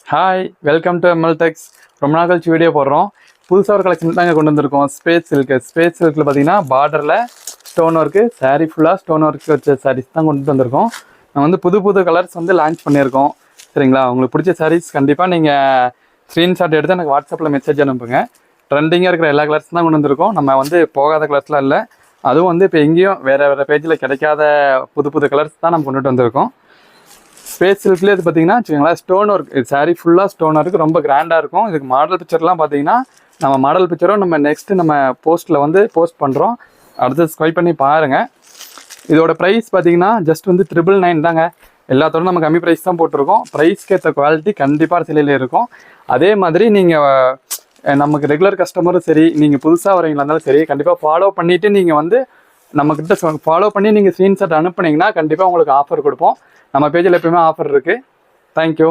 Hi, welcome to எம்எல்டெக்ஸ். ரொம்ப நாள் கழிச்சு வீடியோ போடுறோம். புதுசாக ஒரு கலெக்ஷன் தாங்க கொண்டு வந்திருக்கோம். ஸ்பேஸ் சில்கில் பார்த்தீங்கன்னா பார்டரில் ஸ்டோன் ஒர்க்கு, சாரீ ஃபுல்லாக ஸ்டோன் ஒர்க்கு வச்ச சாரீஸ் தான் கொண்டு வந்திருக்கோம். நான் வந்து புது கலர்ஸ் வந்து லான்ச் பண்ணியிருக்கோம். சரிங்களா, உங்களுக்கு பிடிச்ச சாரீஸ் கண்டிப்பாக நீங்கள் ஸ்க்ரீன்ஷாட் எடுத்து எனக்கு வாட்ஸ்அப்பில் மெசேஜ் அனுப்புங்க. ட்ரெண்டிங்காக இருக்கிற எல்லா கலர்ஸ் தான் கொண்டு வந்திருக்கோம். நம்ம வந்து போகாத கலர்ஸ்லாம் இல்லை, அதுவும் வந்து இப்போ எங்கேயும் வேறு பேஜில் கிடைக்காத புது கலர்ஸ் தான் நம்ம கொண்டுட்டு வந்திருக்கோம். ஸ்பேஸ் சில்க்லேயே இது பார்த்தீங்கன்னா வச்சுக்கோங்களேன், ஸ்டோன் ஒர்க். இது சாரீ ஃபுல்லாக ஸ்டோன் ஒர்க்கு ரொம்ப கிராண்டாக இருக்கும். இதுக்கு மாடல் பிக்சர்லாம் பார்த்தீங்கன்னா நம்ம மாடல் பிக்சரும் நம்ம நெக்ஸ்ட்டு நம்ம போஸ்ட்டில் வந்து போஸ்ட் பண்ணுறோம். அடுத்து ஸ்வைப் பண்ணி பாருங்கள். இதோட ப்ரைஸ் பார்த்தீங்கன்னா ஜஸ்ட் வந்து 999 தாங்க. எல்லாத்தோட நம்ம கம்மி ப்ரைஸ் தான் போட்டிருக்கோம். ப்ரைஸ்க்கு ஏற்ற குவாலிட்டி கண்டிப்பாக சிலையில் இருக்கும். அதே மாதிரி நீங்கள் நமக்கு ரெகுலர் கஸ்டமரும் சரி, நீங்கள் புதுசாக வரீங்களா இருந்தாலும் சரி, கண்டிப்பாக ஃபாலோ பண்ணிவிட்டு நீங்கள் வந்து நம்மக்கிட்ட ஃபாலோ பண்ணி நீங்கள் ஸ்க்ரீன்ஷாட் அனுப்புனீங்கன்னா கண்டிப்பாக உங்களுக்கு ஆஃபர் கொடுப்போம். நம்ம பேஜில் எப்பயுமே ஆஃபர் இருக்குது. தேங்க்யூ.